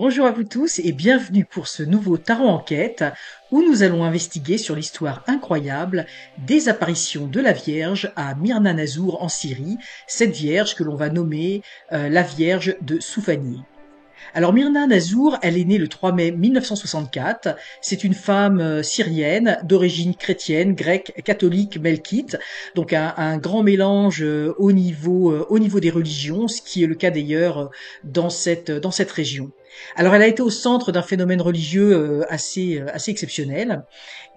Bonjour à vous tous et bienvenue pour ce nouveau Tarot Enquête où nous allons investiguer sur l'histoire incroyable des apparitions de la Vierge à Myrna Nazour en Syrie, cette Vierge que l'on va nommer la Vierge de Soufani. Alors Myrna Nazour, elle est née le 3 mai 1964. C'est une femme syrienne d'origine chrétienne, grecque, catholique, melkite. Donc un grand mélange au niveau des religions, ce qui est le cas d'ailleurs dans cette région. Alors elle a été au centre d'un phénomène religieux assez exceptionnel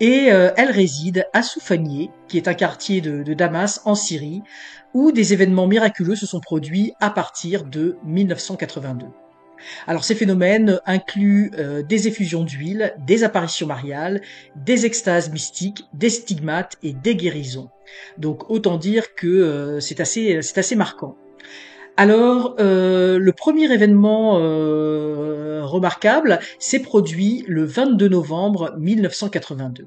et elle réside à Soufanieh, qui est un quartier de Damas en Syrie, où des événements miraculeux se sont produits à partir de 1982. Alors ces phénomènes incluent des effusions d'huile, des apparitions mariales, des extases mystiques, des stigmates et des guérisons. Donc autant dire que c'est assez marquant. Alors, le premier événement remarquable s'est produit le 22 novembre 1982.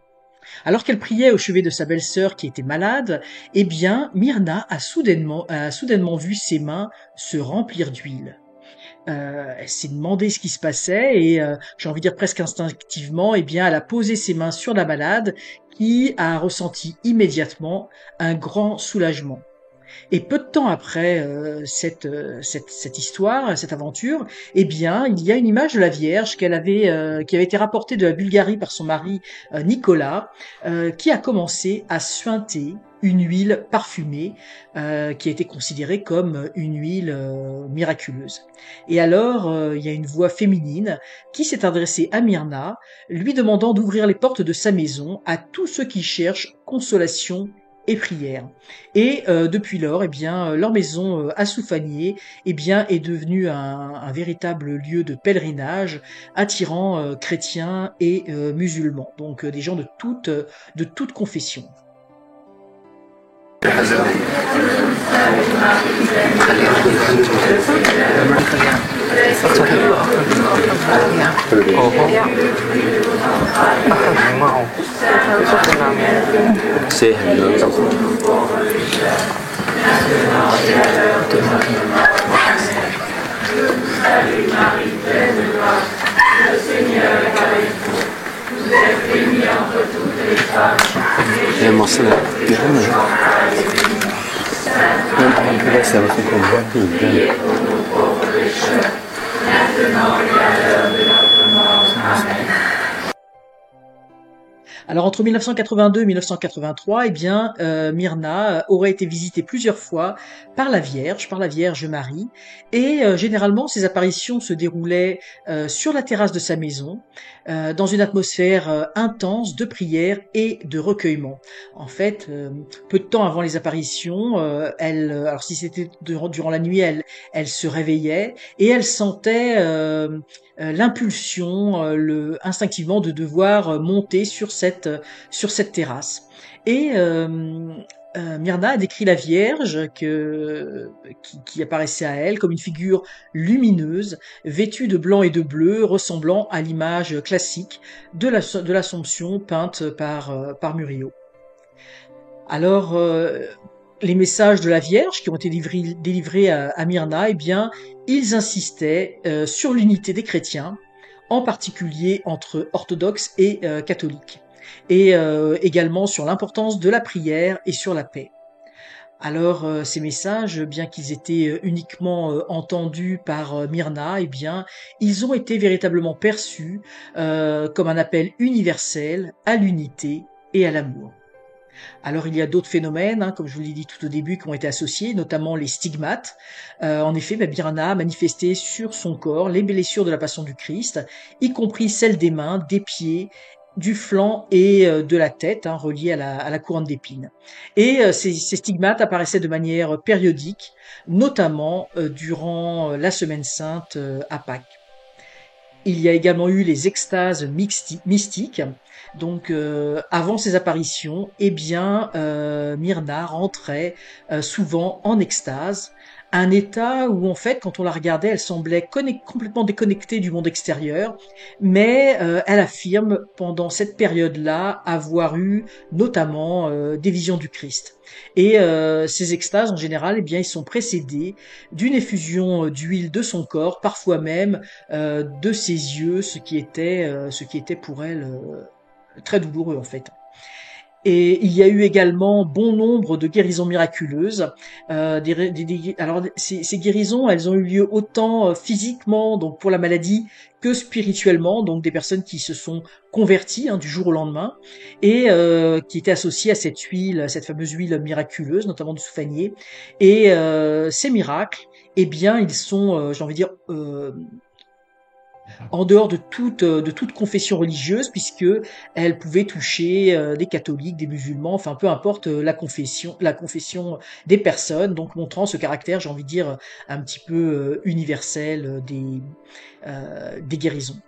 Alors qu'elle priait au chevet de sa belle-sœur qui était malade, eh bien, Myrna a soudainement vu ses mains se remplir d'huile. Elle s'est demandé ce qui se passait et j'ai envie de dire presque instinctivement, eh bien, elle a posé ses mains sur la malade qui a ressenti immédiatement un grand soulagement. Et peu de temps après cette histoire, cette aventure, eh bien, il y a une image de la Vierge qui avait été rapportée de la Bulgarie par son mari Nicolas, qui a commencé à suinter une huile parfumée qui a été considérée comme une huile miraculeuse. Et alors, il y a une voix féminine qui s'est adressée à Myrna, lui demandant d'ouvrir les portes de sa maison à tous ceux qui cherchent consolation et prière. Et depuis lors, eh bien, leur maison à Soufanieh, eh bien, est devenue un véritable lieu de pèlerinage attirant chrétiens et musulmans, donc des gens de toute confession. Alors entre 1982 et 1983, eh bien, Myrna aurait été visitée plusieurs fois par la Vierge Marie, et généralement ces apparitions se déroulaient sur la terrasse de sa maison, dans une atmosphère intense de prière et de recueillement. En fait, peu de temps avant les apparitions, alors si c'était durant la nuit, elle se réveillait et elle sentait l'impulsion, instinctivement de devoir monter sur cette terrasse. Et Myrna a décrit la Vierge qui apparaissait à elle comme une figure lumineuse, vêtue de blanc et de bleu, ressemblant à l'image classique de l'Assomption peinte par Murillo. Alors, les messages de la Vierge qui ont été délivrés à Myrna, eh bien, ils insistaient sur l'unité des chrétiens, en particulier entre orthodoxes et catholiques, et également sur l'importance de la prière et sur la paix. Alors, ces messages, bien qu'ils étaient uniquement entendus par Myrna, eh bien, ils ont été véritablement perçus comme un appel universel à l'unité et à l'amour. Alors il y a d'autres phénomènes, comme je vous l'ai dit tout au début, qui ont été associés, notamment les stigmates. En effet, Myrna a manifesté sur son corps les blessures de la Passion du Christ, y compris celles des mains, des pieds, du flanc et de la tête, reliées à la couronne d'épines. Et ces stigmates apparaissaient de manière périodique, notamment durant la Semaine Sainte à Pâques. Il y a également eu les extases mystiques. Donc, avant ces apparitions, eh bien, Myrna rentrait souvent en extase un état où en fait, quand on la regardait, elle semblait complètement déconnectée du monde extérieur, mais elle affirme pendant cette période-là avoir eu notamment des visions du Christ. Et ces extases, en général, eh bien, ils sont précédés d'une effusion d'huile de son corps, parfois même de ses yeux, ce qui était pour elle très douloureux en fait. Et il y a eu également bon nombre de guérisons miraculeuses. Alors ces guérisons, elles ont eu lieu autant physiquement, donc pour la maladie, que spirituellement, donc des personnes qui se sont converties du jour au lendemain et qui étaient associées à cette huile, cette fameuse huile miraculeuse, notamment du soufanier. Et ces miracles, eh bien, ils sont, j'ai envie de dire, en dehors de toute confession religieuse, puisque elle pouvait toucher des catholiques, des musulmans, enfin peu importe la confession des personnes, donc montrant ce caractère, j'ai envie de dire, un petit peu universel des guérisons.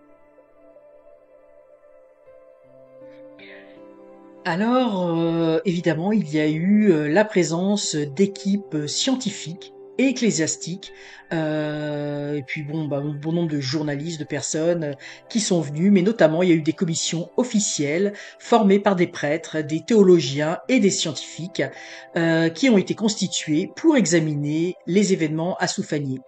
Alors, évidemment, il y a eu la présence d'équipes scientifiques et ecclésiastiques, et puis bon, un bon nombre de journalistes, de personnes qui sont venues, mais notamment il y a eu des commissions officielles formées par des prêtres, des théologiens et des scientifiques qui ont été constituées pour examiner les événements à Soufanié.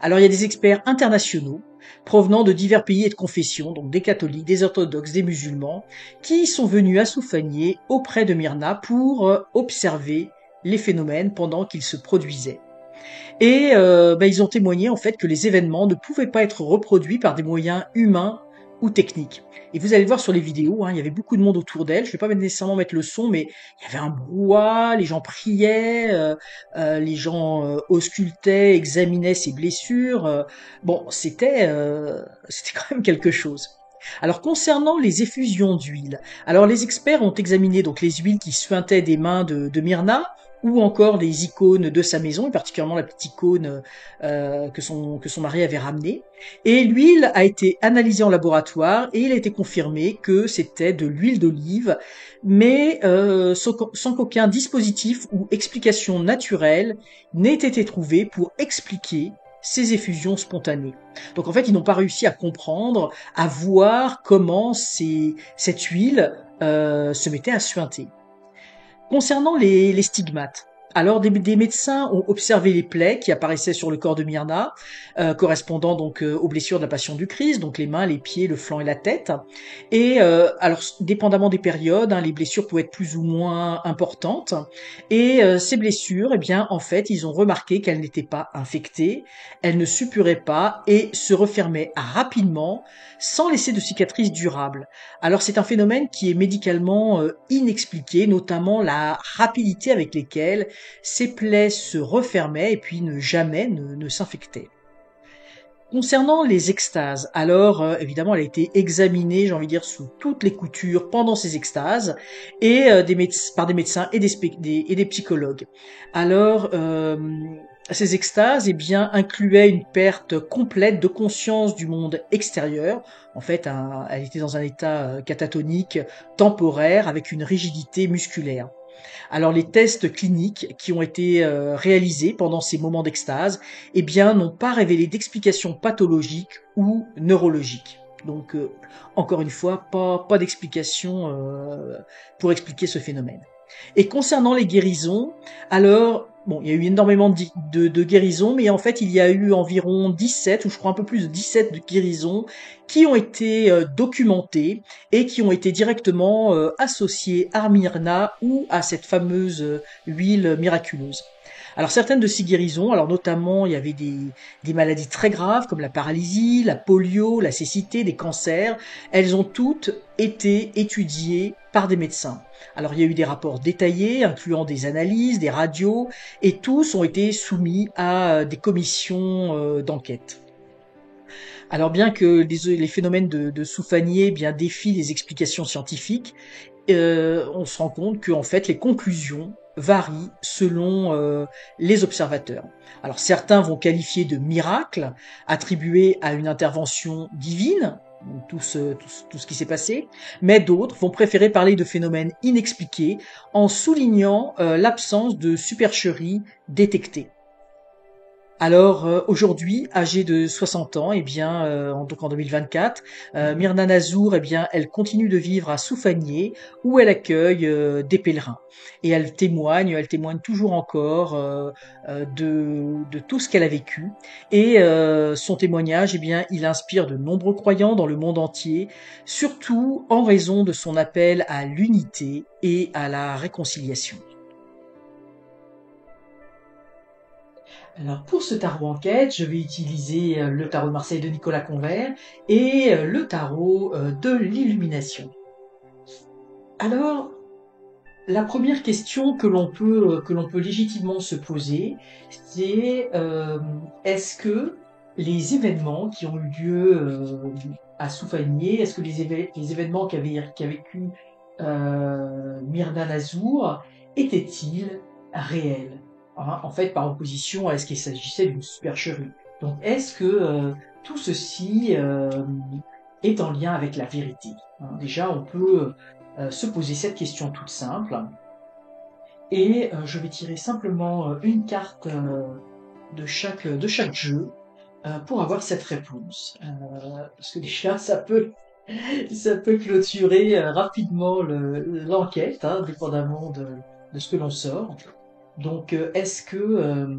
Alors il y a des experts internationaux provenant de divers pays et de confessions, donc des catholiques, des orthodoxes, des musulmans, qui sont venus à Soufanié auprès de Myrna pour observer les phénomènes pendant qu'ils se produisaient. Et ils ont témoigné en fait que les événements ne pouvaient pas être reproduits par des moyens humains ou techniques. Et vous allez le voir sur les vidéos, il y avait beaucoup de monde autour d'elle. Je vais pas nécessairement mettre le son, mais il y avait un brouhaha, les gens priaient, les gens auscultaient, examinaient ses blessures. Bon, c'était quand même quelque chose. Alors concernant les effusions d'huile, alors les experts ont examiné donc les huiles qui suintaient des mains de Myrna, ou encore les icônes de sa maison, et particulièrement la petite icône que son mari avait ramenée. Et l'huile a été analysée en laboratoire et il a été confirmé que c'était de l'huile d'olive, mais sans qu'aucun dispositif ou explication naturelle n'ait été trouvé pour expliquer ces effusions spontanées. Donc en fait, ils n'ont pas réussi à comprendre, à voir comment cette huile se mettait à suinter. Concernant les stigmates, alors des médecins ont observé les plaies qui apparaissaient sur le corps de Myrna, correspondant donc aux blessures de la Passion du Christ, donc les mains, les pieds, le flanc et la tête. Et alors, dépendamment des périodes, les blessures pouvaient être plus ou moins importantes. Et ces blessures, eh bien, en fait, ils ont remarqué qu'elles n'étaient pas infectées, elles ne suppuraient pas et se refermaient rapidement, sans laisser de cicatrices durables. Alors c'est un phénomène qui est médicalement inexpliqué, notamment la rapidité avec lesquelles ces plaies se refermaient et puis ne s'infectaient. Concernant les extases, alors évidemment elle a été examinée, j'ai envie de dire, sous toutes les coutures pendant ces extases et par des médecins et des psychologues. Alors ces extases, eh bien, incluaient une perte complète de conscience du monde extérieur. En fait, elle était dans un état catatonique temporaire avec une rigidité musculaire. Alors les tests cliniques qui ont été réalisés pendant ces moments d'extase, eh bien, n'ont pas révélé d'explication pathologique ou neurologique. Donc, encore une fois, pas d'explication pour expliquer ce phénomène. Et concernant les guérisons, alors, bon, il y a eu énormément de guérisons, mais en fait, il y a eu environ 17, ou je crois un peu plus de 17 de guérisons, qui ont été documentées et qui ont été directement associées à Myrna ou à cette fameuse huile miraculeuse. Alors certaines de ces guérisons, alors notamment il y avait des maladies très graves comme la paralysie, la polio, la cécité, des cancers, elles ont toutes été étudiées par des médecins. Alors il y a eu des rapports détaillés incluant des analyses, des radios, et tous ont été soumis à des commissions d'enquête. Alors bien que les phénomènes de Soufanié bien défient les explications scientifiques, on se rend compte que en fait les conclusions varient selon les observateurs. Alors certains vont qualifier de miracle attribué à une intervention divine, donc tout ce qui s'est passé, mais d'autres vont préférer parler de phénomènes inexpliqués en soulignant l'absence de supercherie détectée. Alors aujourd'hui, âgée de 60 ans, eh bien, donc en 2024, Myrna Nazour, eh bien, elle continue de vivre à Soufanié, où elle accueille des pèlerins. Et elle témoigne toujours encore de tout ce qu'elle a vécu. Et son témoignage, eh bien, il inspire de nombreux croyants dans le monde entier, surtout en raison de son appel à l'unité et à la réconciliation. Alors pour ce tarot enquête, je vais utiliser le tarot de Marseille de Nicolas Convert et le tarot de l'illumination. Alors, la première question que l'on peut légitimement se poser, c'est est-ce que les événements qui ont eu lieu à Soufanié, est-ce que les événements qu'a vécu Myrna Nazour étaient-ils réels, hein, en fait, par opposition à ce qu'il s'agissait d'une supercherie. Donc, est-ce que tout ceci est en lien avec la vérité, hein? Déjà, on peut se poser cette question toute simple. Et je vais tirer simplement une carte de chaque jeu pour avoir cette réponse. Parce que déjà, ça peut clôturer rapidement l'enquête, hein, dépendamment de ce que l'on sort. Donc, est-ce que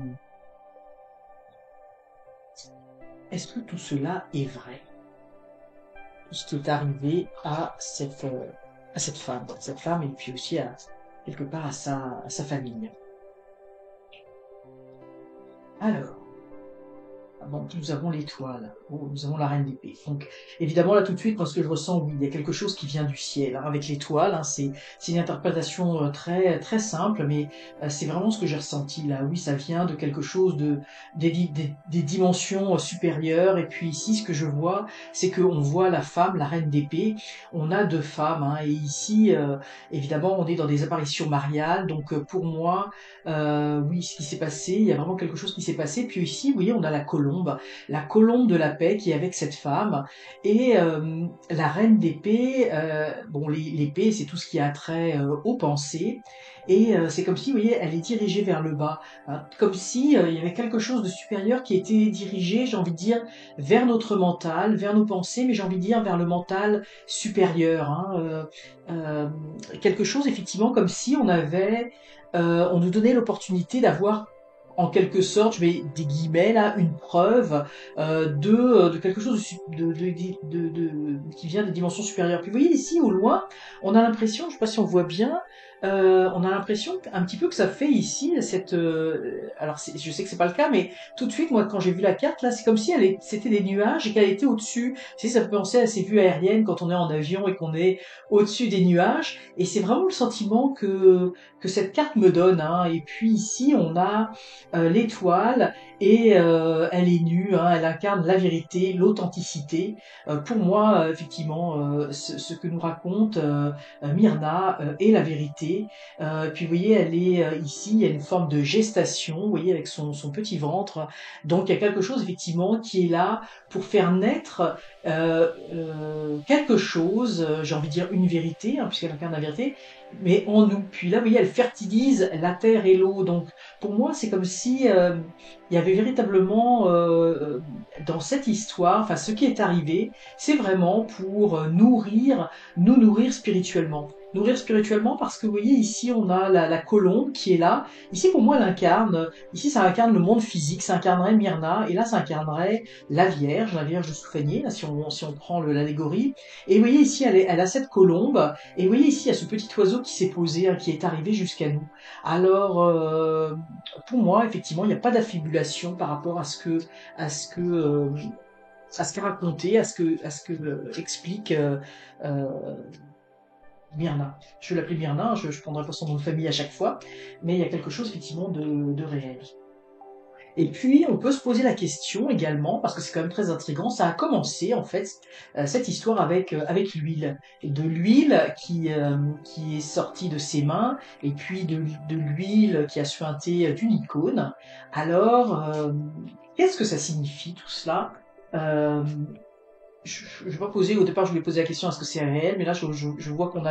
tout cela est vrai? Tout ce qui est arrivé à cette femme, et puis aussi à, quelque part à sa famille. Alors, donc nous avons l'étoile, oh, nous avons la reine d'épée. Donc évidemment là tout de suite, moi ce que je ressens, oui, il y a quelque chose qui vient du ciel, hein, avec l'étoile. Hein, c'est une interprétation très simple, mais c'est vraiment ce que j'ai ressenti là. Oui, ça vient de quelque chose de des dimensions supérieures. Et puis ici, ce que je vois, c'est qu'on voit la femme, la reine d'épée. On a deux femmes, hein, et ici, évidemment, on est dans des apparitions mariales. Donc pour moi, oui, ce qui s'est passé, il y a vraiment quelque chose qui s'est passé. Puis ici, vous voyez, on a la colombe de la paix qui est avec cette femme, et la reine d'épée. Bon, l'épée, c'est tout ce qui a trait aux pensées, et c'est comme si, vous voyez, elle est dirigée vers le bas, hein, comme si il y avait quelque chose de supérieur qui était dirigé, j'ai envie de dire, vers notre mental, vers nos pensées, mais j'ai envie de dire vers le mental supérieur, hein, quelque chose effectivement comme si on nous donnait l'opportunité d'avoir, en quelque sorte, je mets des guillemets là, une preuve de quelque chose qui vient des dimensions supérieures. Puis vous voyez ici au loin, on a l'impression, je ne sais pas si on voit bien, on a l'impression un petit peu que ça fait ici cette. Alors je sais que c'est pas le cas, mais tout de suite, moi, quand j'ai vu la carte là, c'est comme si c'était des nuages et qu'elle était au-dessus. Tu sais, ça peut penser à ces vues aériennes quand on est en avion et qu'on est au-dessus des nuages. Et c'est vraiment le sentiment que cette carte me donne, hein. Et puis ici, on a l'étoile, et elle est nue, hein, elle incarne la vérité, l'authenticité. Pour moi, effectivement, ce que nous raconte Myrna est la vérité. Puis vous voyez, elle est ici, il y a une forme de gestation, vous voyez, avec son petit ventre. Donc il y a quelque chose effectivement qui est là pour faire naître quelque chose, j'ai envie de dire une vérité, hein, puisqu'elle incarne la vérité, mais en nous. Puis là, vous voyez, elle fertilise la terre et l'eau. Donc pour moi, c'est comme si il y avait véritablement dans cette histoire, enfin ce qui est arrivé, c'est vraiment pour nous nourrir spirituellement. Nourrir spirituellement parce que vous voyez ici on a la colombe qui est là. Ici pour moi elle incarne, ici ça incarne le monde physique, ça incarnerait Myrna, et là ça incarnerait la Vierge de Soufanié, là, si on prend l'allégorie. Et vous voyez ici elle a cette colombe, et vous voyez ici il y a ce petit oiseau qui s'est posé, hein, qui est arrivé jusqu'à nous. Alors pour moi, effectivement, il n'y a pas d'affibulation par rapport à ce que, euh, à ce qu'a raconté, à ce que explique euh, Myrna. Je vais l'appeler Myrna, je prendrai pas son nom de famille à chaque fois, mais il y a quelque chose effectivement de réel. Et puis, on peut se poser la question également, parce que c'est quand même très intriguant, ça a commencé en fait cette histoire avec l'huile, et de l'huile qui est sortie de ses mains, et puis de l'huile qui a suinté d'une icône. Alors, qu'est-ce que ça signifie tout cela? Euh, je vais pas poser, au départ je voulais poser la question est-ce que c'est réel, mais là je vois on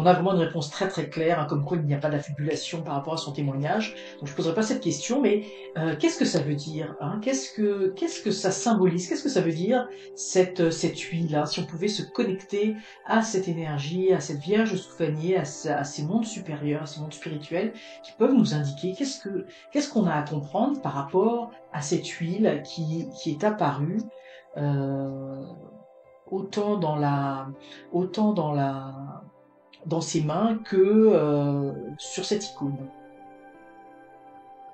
a vraiment une réponse très très claire, hein, comme quoi il n'y a pas d'affibulation par rapport à son témoignage. Donc je poserai pas cette question, mais qu'est-ce que ça veut dire, hein? Qu'est-ce que ça symbolise? Qu'est-ce que ça veut dire cette huile là? Si on pouvait se connecter à cette énergie, à cette Vierge souvenier, à ces mondes supérieurs, à ces mondes spirituels qui peuvent nous indiquer qu'est-ce qu'on a à comprendre par rapport à cette huile qui est apparue. Euh, autant dans la, autant dans ses mains que sur cette icône.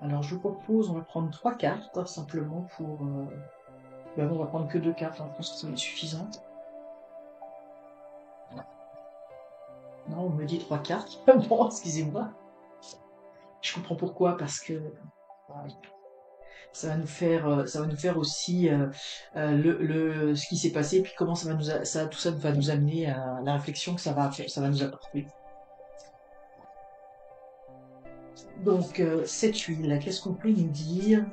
Alors je vous propose, on va prendre 3 cartes simplement pour. Ben, on va prendre que 2 cartes, hein, je pense que ça va être suffisant. Non, on me dit 3 cartes. Bon, excusez-moi. Je comprends pourquoi, parce que ça va nous faire aussi ce qui s'est passé, puis comment tout ça va nous amener à la réflexion que ça va nous apporter. Donc, cette huile, qu'est-ce qu'on peut nous dire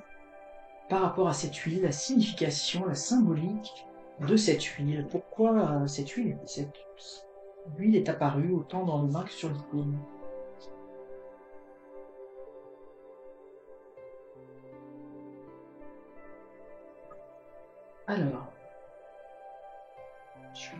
par rapport à cette huile, la signification, la symbolique de cette huile? Pourquoi cette huile est apparue autant dans le main que sur l'icône? Alors, je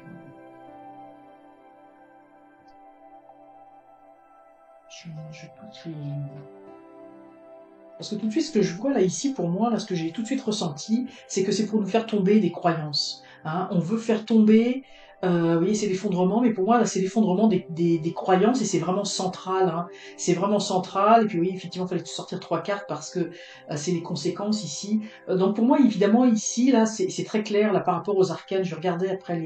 parce que tout de suite, ce que je vois là ici, pour moi, là, ce que j'ai tout de suite ressenti, c'est que c'est pour nous faire tomber des croyances. Hein. On veut faire tomber, vous voyez, c'est l'effondrement, mais pour moi, là, c'est l'effondrement des croyances et c'est vraiment central. Hein. C'est vraiment central. Et puis oui, effectivement, il fallait sortir 3 cartes parce que c'est les conséquences ici. Donc pour moi, évidemment, ici, là, c'est très clair là par rapport aux arcanes. Je regardais après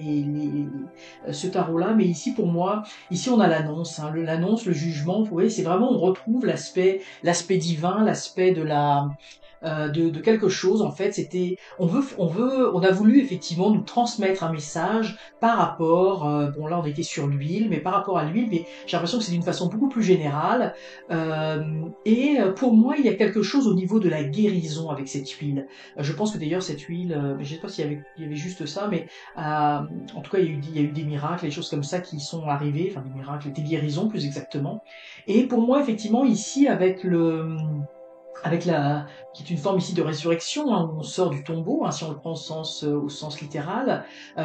ce tarot-là, mais ici, pour moi, ici, on a l'annonce, hein, l'annonce, le jugement. Vous voyez, c'est vraiment, on retrouve l'aspect divin, l'aspect de quelque chose. En fait, c'était, on a voulu effectivement nous transmettre un message par rapport, bon là on était sur l'huile, mais par rapport à l'huile, mais j'ai l'impression que c'est d'une façon beaucoup plus générale. Et pour moi, il y a quelque chose au niveau de la guérison avec cette huile. Je pense que d'ailleurs cette huile, je ne sais pas il y avait juste ça, mais en tout cas il y a eu des miracles, des choses comme ça qui sont arrivées, enfin des miracles, des guérisons plus exactement. Et pour moi, effectivement, ici avec qui est une forme ici de résurrection, hein, où on sort du tombeau, hein, si on le prend au sens littéral.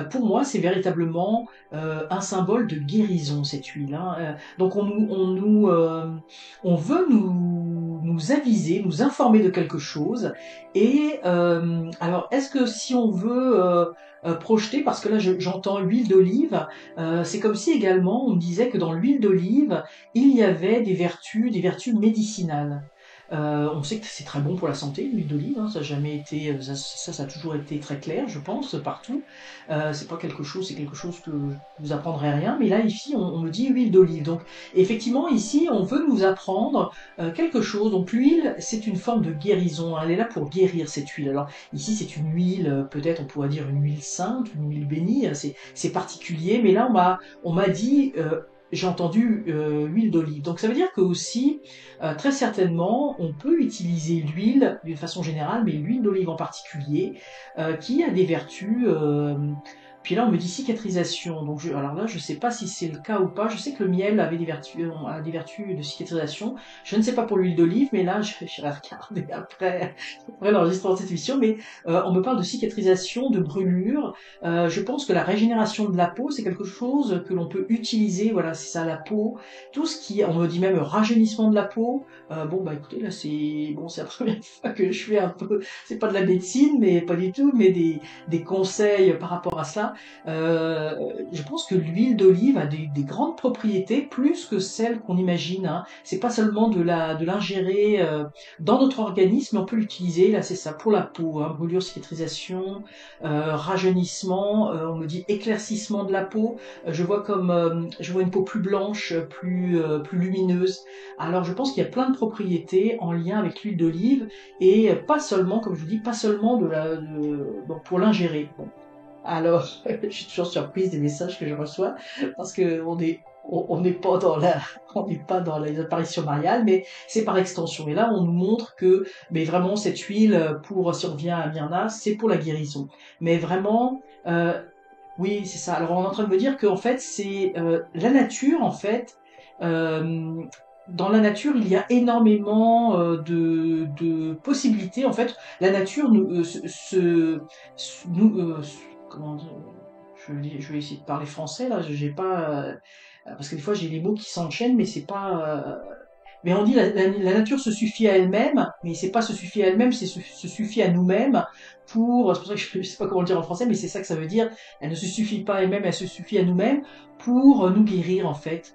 Pour moi, c'est véritablement un symbole de guérison cette huile. Hein. Donc on veut nous aviser, nous informer de quelque chose. Et alors, est-ce que si on veut projeter, parce que là j'entends l'huile d'olive, c'est comme si également on disait que dans l'huile d'olive il y avait des vertus médicinales. On sait que c'est très bon pour la santé, l'huile d'olive, hein, ça a jamais été, ça a toujours été très clair, je pense, partout. C'est pas quelque chose, c'est quelque chose que je vous apprendrai rien, mais là ici on me dit huile d'olive. Donc effectivement ici on veut nous apprendre quelque chose. Donc l'huile c'est une forme de guérison, hein, elle est là pour guérir cette huile. Alors ici c'est une huile, peut-être on pourrait dire une huile sainte, une huile bénie, hein, c'est particulier, mais là on m'a dit j'ai entendu huile d'olive. Donc ça veut dire que aussi, très certainement, on peut utiliser l'huile d'une façon générale, mais l'huile d'olive en particulier, qui a des vertus. Puis là, on me dit cicatrisation. Donc, alors là, je sais pas si c'est le cas ou pas. Je sais que le miel avait a des vertus de cicatrisation. Je ne sais pas pour l'huile d'olive, mais là, je vais regarder après l'enregistrement de cette émission. Mais on me parle de cicatrisation, de brûlure. Je pense que la régénération de la peau, c'est quelque chose que l'on peut utiliser. Voilà, c'est ça, la peau. Tout ce qui, on me dit même rajeunissement de la peau. Bon, bah écoutez, là, c'est la première fois que je fais un peu, c'est pas de la médecine, mais pas du tout, mais des conseils par rapport à ça. Je pense que l'huile d'olive a des grandes propriétés, plus que celles qu'on imagine. Hein. C'est pas seulement de l'ingérer dans notre organisme, mais on peut l'utiliser. Là, c'est ça pour la peau, hein, brûlure, cicatrisation, rajeunissement. On me dit éclaircissement de la peau. Je vois une peau plus blanche, plus lumineuse. Alors, je pense qu'il y a plein de propriétés en lien avec l'huile d'olive et pas seulement, comme je vous dis, pas seulement bon, pour l'ingérer. Bon. Alors, je suis toujours surprise des messages que je reçois parce que on n'est pas on n'est pas dans les apparitions mariales, mais c'est par extension. Et là, on nous montre que, mais vraiment, cette huile, si on revient à Myrna, c'est pour la guérison. Mais vraiment, Oui, c'est ça. Alors on est en train de me dire qu'en fait c'est la nature en fait. euh, Dans la nature, il y a énormément de possibilités. En fait, la nature comment dire, je vais essayer de parler français là. J'ai pas parce que des fois j'ai les mots qui s'enchaînent, mais c'est pas. Mais on dit la nature se suffit à elle-même, mais c'est pas se suffit à elle-même, c'est se suffit à nous-mêmes pour. C'est pour ça que je sais pas comment le dire en français, mais c'est ça que ça veut dire. Elle ne se suffit pas à elle-même, elle se suffit à nous-mêmes pour nous guérir en fait.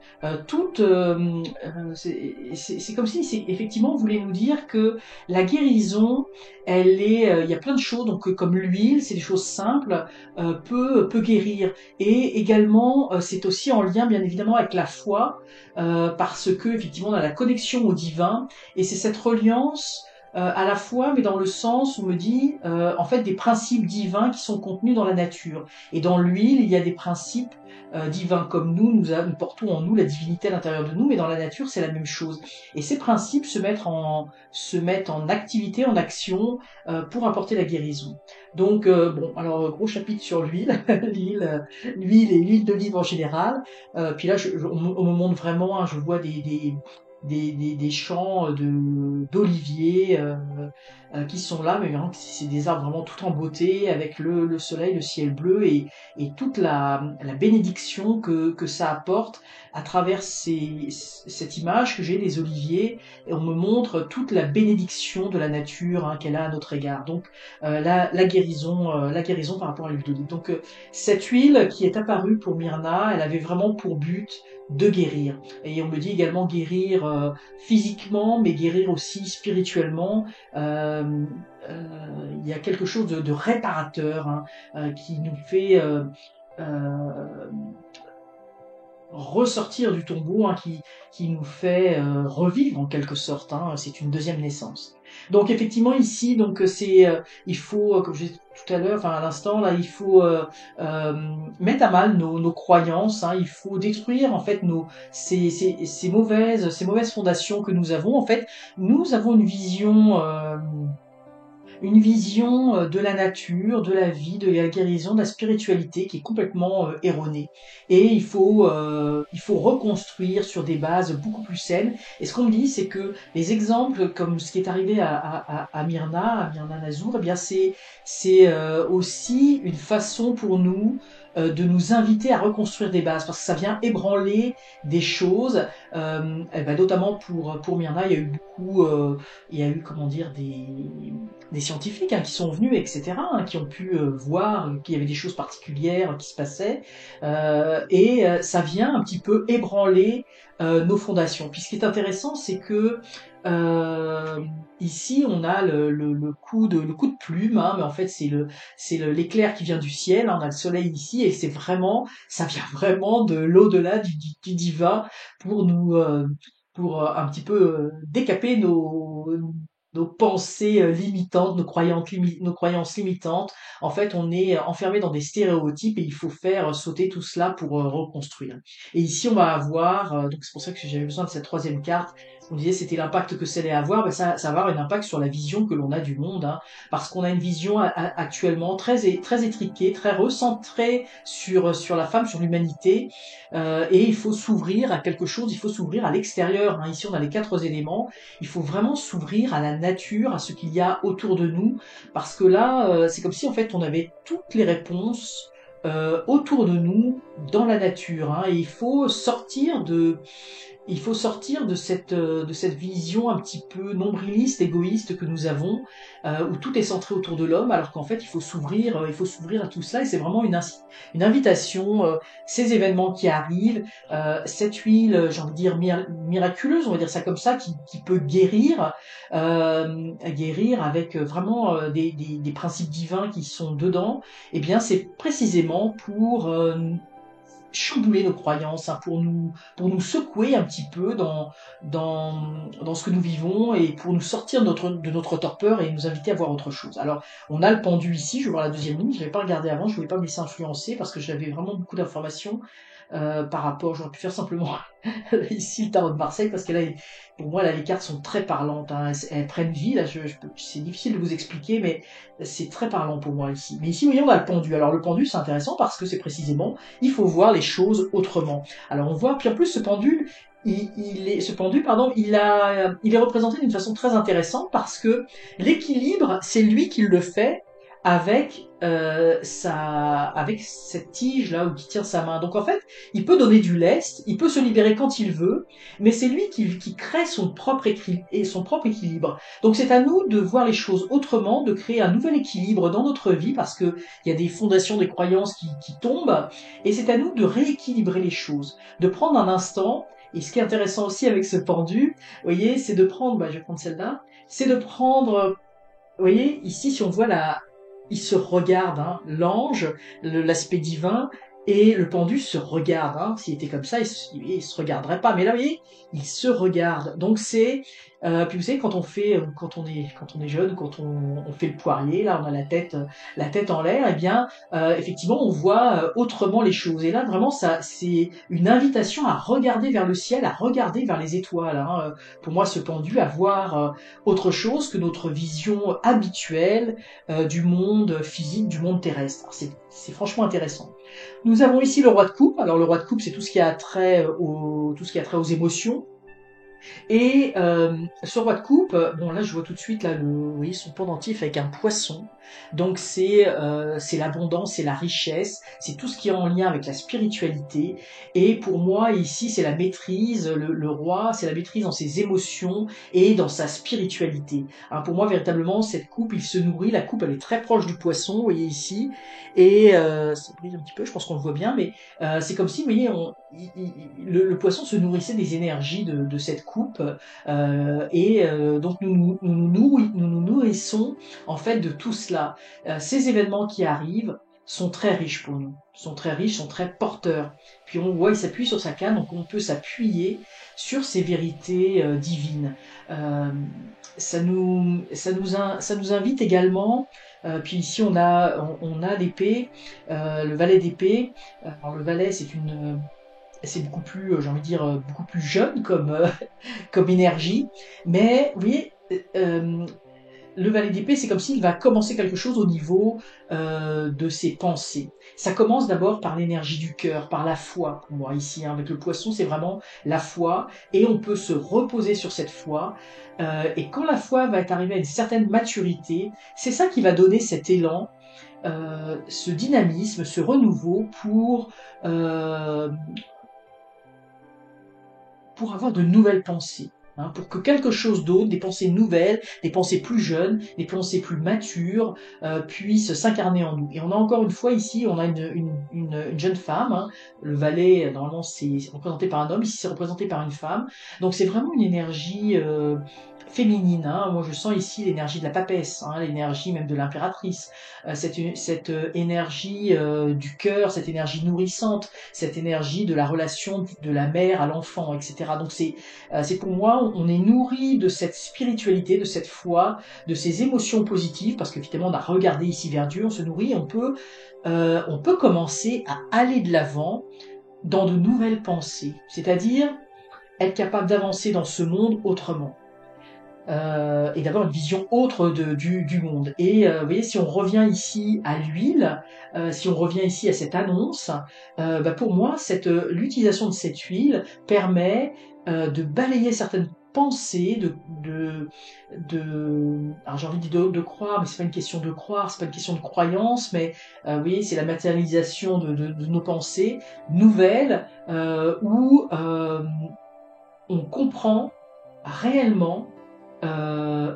C'est comme si c'est effectivement on voulait nous dire que la guérison, elle est, il y a plein de choses donc comme l'huile, c'est des choses simples, peut guérir et également c'est aussi en lien bien évidemment avec la foi parce que effectivement on a la connexion au divin et c'est cette reliance à la fois, mais dans le sens où on me dit en fait des principes divins qui sont contenus dans la nature. Et dans l'huile, il y a des principes divins comme nous portons en nous la divinité à l'intérieur de nous, mais dans la nature c'est la même chose. Et ces principes se mettent en activité, en action pour apporter la guérison. Donc bon, alors gros chapitre sur l'huile, l'huile et l'huile d'olive en général. Puis là, on me montre vraiment, hein, je vois des champs d'oliviers qui sont là, mais vraiment, c'est des arbres vraiment tout en beauté, avec le soleil, le ciel bleu et toute la bénédiction que ça apporte à travers cette image que j'ai des oliviers. Et on me montre toute la bénédiction de la nature hein, qu'elle a à notre égard. Donc la guérison par rapport à l'huile d'olive. Donc cette huile qui est apparue pour Myrna, elle avait vraiment pour but de guérir. Et on me dit également guérir physiquement, mais guérir aussi spirituellement. Il y a quelque chose de réparateur hein, qui nous fait ressortir du tombeau, hein, qui nous fait revivre en quelque sorte. Hein, c'est une deuxième naissance. Donc effectivement ici, donc il faut, comme j'ai dit tout à l'heure, enfin à l'instant là, il faut mettre à mal nos croyances. Hein, il faut détruire en fait ces mauvaises fondations que nous avons. En fait, nous avons une vision de la nature, de la vie, de la guérison, de la spiritualité qui est complètement erronée. Et il faut reconstruire sur des bases beaucoup plus saines. Et ce qu'on me dit, c'est que les exemples comme ce qui est arrivé à Myrna Nazour, eh bien c'est aussi une façon pour nous de nous inviter à reconstruire des bases parce que ça vient ébranler des choses. Eh ben, notamment pour Myrna, il y a eu comment dire des scientifiques hein, qui sont venus, etc., hein, qui ont pu voir qu'il y avait des choses particulières qui se passaient, et ça vient un petit peu ébranler nos fondations. Puis ce qui est intéressant, c'est que euh, ici on a le coup de plume, hein, mais en fait l'éclair qui vient du ciel. Hein, on a le soleil ici et ça vient vraiment de l'au-delà du divin pour nous pour un petit peu décaper nos pensées limitantes, nos croyances limitantes. En fait, on est enfermé dans des stéréotypes et il faut faire sauter tout cela pour reconstruire. Et ici, on va avoir, donc c'est pour ça que j'avais besoin de cette troisième carte. On disait c'était l'impact que ça allait avoir, ben ça va avoir un impact sur la vision que l'on a du monde, hein, parce qu'on a une vision actuellement très étriquée, très recentrée sur la femme, sur l'humanité, et il faut s'ouvrir à quelque chose, il faut s'ouvrir à l'extérieur. Hein. Ici, on a les quatre éléments. Il faut vraiment s'ouvrir à la nature, à ce qu'il y a autour de nous, parce que là, c'est comme si en fait on avait toutes les réponses autour de nous dans la nature. Hein, et il faut sortir de cette vision un petit peu nombriliste, égoïste que nous avons, où tout est centré autour de l'homme, alors qu'en fait il faut s'ouvrir à tout cela, et c'est vraiment une invitation. Ces événements qui arrivent, cette huile, j'ai envie de dire miraculeuse, on va dire ça comme ça, qui peut guérir avec vraiment des principes divins qui sont dedans. Eh bien, c'est précisément pour chambouler nos croyances, hein, pour nous secouer un petit peu dans ce que nous vivons et pour nous sortir de notre torpeur et nous inviter à voir autre chose. Alors, on a le pendu ici, je vais voir la deuxième ligne, je l'avais pas regardé avant, je voulais pas me laisser influencer parce que j'avais vraiment beaucoup d'informations par rapport, j'aurais pu faire simplement ici le tarot de Marseille parce que là, pour moi, là, les cartes sont très parlantes, hein. Elles prennent vie. Là, c'est difficile de vous expliquer, mais c'est très parlant pour moi ici. Mais ici, vous voyez, on a le pendu. Alors le pendu, c'est intéressant parce que c'est précisément, il faut voir les choses autrement. Alors on voit, puis en plus, ce pendule, ce pendu, pardon, il est représenté d'une façon très intéressante parce que l'équilibre, c'est lui qui le fait avec cette tige là où qui tient sa main. Donc en fait, il peut donner du lest, il peut se libérer quand il veut, mais c'est lui qui crée son propre équilibre. Donc c'est à nous de voir les choses autrement, de créer un nouvel équilibre dans notre vie, parce que il y a des fondations, des croyances qui tombent, et c'est à nous de rééquilibrer les choses, de prendre un instant. Et ce qui est intéressant aussi avec ce pendu, vous voyez, c'est de prendre, je vais prendre celle-là, c'est de prendre, vous voyez, ici, si on voit il se regarde, hein, l'ange, l'aspect divin, et le pendu se regarde, hein. S'il était comme ça, il se regarderait pas. Mais là, vous voyez, il se regarde. Donc puis vous savez, quand on est jeune, on fait le poirier, là, on a la tête en l'air, et bien, effectivement, on voit autrement les choses. Et là, vraiment, ça, c'est une invitation à regarder vers le ciel, à regarder vers les étoiles, hein. Pour moi, ce pendu, à voir autre chose que notre vision habituelle du monde physique, du monde terrestre. Alors, c'est franchement intéressant. Nous avons ici le roi de coupe. Alors le roi de coupe, c'est tout ce qui a trait tout ce qui a trait aux émotions. Et ce roi de coupe, bon là je vois tout de suite là vous voyez son pendentif avec un poisson. Donc c'est l'abondance, c'est la richesse, c'est tout ce qui est en lien avec la spiritualité. Et pour moi ici c'est la maîtrise, le roi, c'est la maîtrise dans ses émotions et dans sa spiritualité. Alors pour moi véritablement cette coupe, il se nourrit. La coupe elle est très proche du poisson, vous voyez ici. Et ça brille un petit peu, je pense qu'on le voit bien, mais c'est comme si, vous voyez, le poisson se nourrissait des énergies de cette coupe, donc nous nous nourrissons en fait de tout cela. Ces événements qui arrivent sont très riches pour nous, sont très riches, sont très porteurs. Puis on voit, il s'appuie sur sa canne, donc on peut s'appuyer sur ces vérités divines. Euh, ça nous invite également. Puis ici on a l'épée, le valet d'épée. Alors le valet c'est beaucoup plus, j'ai envie de dire, beaucoup plus jeune comme énergie. Mais vous voyez, le valet d'épée, c'est comme s'il va commencer quelque chose au niveau de ses pensées. Ça commence d'abord par l'énergie du cœur, par la foi. Pour moi, ici, hein, avec le poisson, c'est vraiment la foi, et on peut se reposer sur cette foi. Et quand la foi va être arrivée à une certaine maturité, c'est ça qui va donner cet élan, ce dynamisme, ce renouveau euh, pour avoir de nouvelles pensées, hein, pour que quelque chose d'autre, des pensées nouvelles, des pensées plus jeunes, des pensées plus matures, puissent s'incarner en nous. Et on a encore une fois ici, on a une jeune femme, hein. Le valet, normalement, c'est représenté par un homme, ici c'est représenté par une femme. Donc c'est vraiment une énergie féminine, hein. Moi je sens ici l'énergie de la papesse, hein, l'énergie même de l'impératrice, cette énergie du cœur, cette énergie nourrissante, cette énergie de la relation de la mère à l'enfant, etc. Donc c'est pour moi, on est nourri de cette spiritualité, de cette foi, de ces émotions positives, parce que finalement on a regardé ici vers Dieu, on se nourrit, on peut commencer à aller de l'avant dans de nouvelles pensées, c'est-à-dire être capable d'avancer dans ce monde autrement. Et d'avoir une vision autre du monde. Et vous voyez, si on revient ici à l'huile, si on revient ici à cette annonce, pour moi, l'utilisation de cette huile permet de balayer certaines pensées, alors j'ai envie de dire de croire, mais c'est pas une question de croire, c'est pas une question de croyance, mais vous voyez, c'est la matérialisation de nos pensées nouvelles, où on comprend réellement,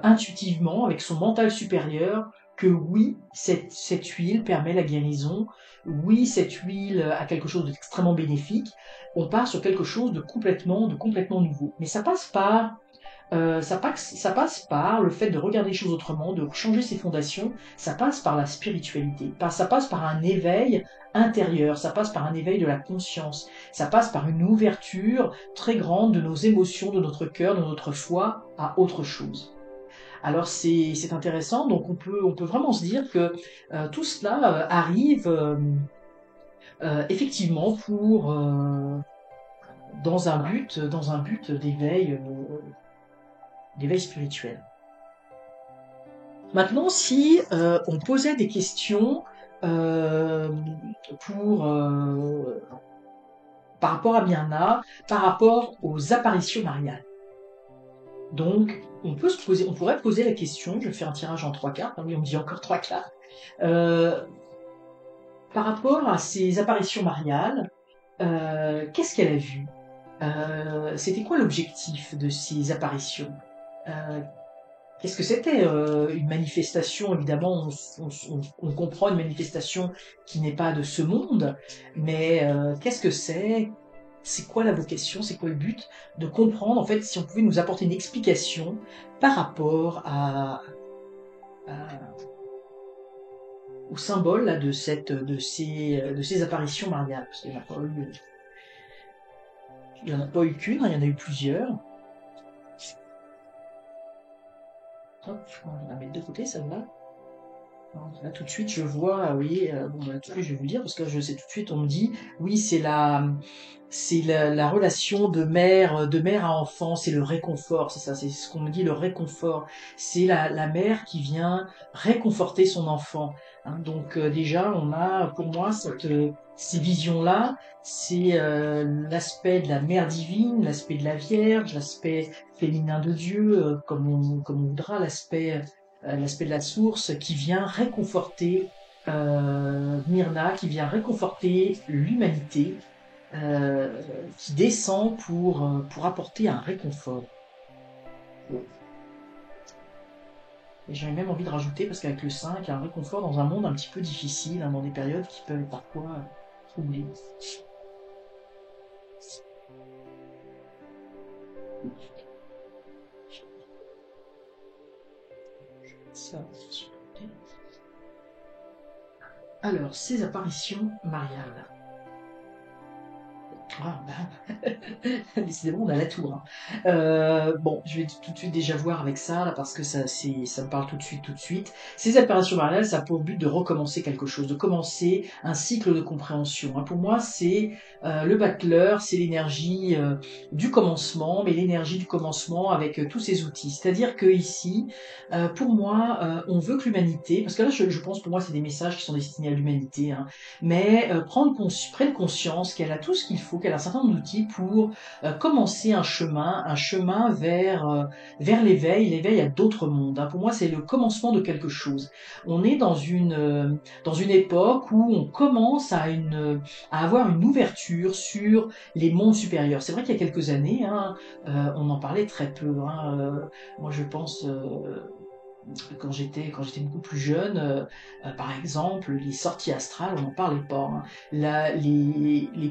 intuitivement, avec son mental supérieur, que oui, cette huile permet la guérison, oui, cette huile a quelque chose d'extrêmement bénéfique, on part sur quelque chose de complètement nouveau. Mais ça passe par le fait de regarder les choses autrement, de changer ses fondations, ça passe par la spiritualité, ça passe par un éveil intérieur, ça passe par un éveil de la conscience, ça passe par une ouverture très grande de nos émotions, de notre cœur, de notre foi à autre chose. Alors c'est intéressant, donc on peut vraiment se dire que tout cela arrive effectivement dans un but d'éveil spirituel. Maintenant, si on posait des questions euh, pour par rapport à Myrna, par rapport aux apparitions mariales. Donc, on pourrait poser la question, je fais un tirage en 3 quarts, oui, on me dit encore 3 quarts, par rapport à ces apparitions mariales, qu'est-ce qu'elle a vu? C'était quoi l'objectif de ces apparitions? Euh, Qu'est-ce que c'était une manifestation? Évidemment, on comprend une manifestation qui n'est pas de ce monde, mais qu'est-ce que c'est? C'est quoi la vocation? C'est quoi le but? De comprendre, en fait, si on pouvait nous apporter une explication par rapport au symbole là, de ces apparitions mariales. Parce qu'il n'y en a pas eu, il y en a pas eu qu'une, hein, il y en a eu plusieurs. Hop, on va la mettre de côté, celle-là. Là, tout de suite, je vois, oui, bon, bah, tout de suite, je vais vous dire, parce que là, je sais tout de suite, on me dit, oui, c'est la relation de mère à enfant, c'est le réconfort, c'est ça, c'est ce qu'on me dit, le réconfort. C'est la mère qui vient réconforter son enfant. Hein. Donc, déjà, on a, pour moi, ces visions-là, c'est l'aspect de la mère divine, l'aspect de la Vierge, l'aspect féminin de Dieu, comme on voudra, l'aspect de la source qui vient réconforter Myrna, qui vient réconforter l'humanité, qui descend pour apporter un réconfort. Et j'avais même envie de rajouter, parce qu'avec le 5, il y a un réconfort dans un monde un petit peu difficile, hein, dans des périodes qui peuvent être parfois troublées. Ça, alors, ces apparitions mariales. Ah, bah, décidément, on a la tour. Hein. Bon, je vais tout de suite déjà voir avec ça, là, parce que ça me parle tout de suite, tout de suite. Ces apparitions mariales, ça a pour but de recommencer quelque chose, de commencer un cycle de compréhension. Hein. Pour moi, c'est le battleur, c'est l'énergie du commencement, mais l'énergie du commencement avec tous ces outils. C'est-à-dire que ici, pour moi, on veut que l'humanité, parce que là, je pense, pour moi, c'est des messages qui sont destinés à l'humanité, hein, mais prenne conscience qu'elle a tout ce qu'il faut, qu'elle a un certain nombre d'outils pour commencer un chemin vers l'éveil à d'autres mondes. Hein. Pour moi, c'est le commencement de quelque chose. On est dans une époque où on commence à avoir une ouverture sur les mondes supérieurs. C'est vrai qu'il y a quelques années, hein, on en parlait très peu. Hein, moi, je pense quand j'étais beaucoup plus jeune, par exemple, les sorties astrales, on n'en parlait pas. Hein. La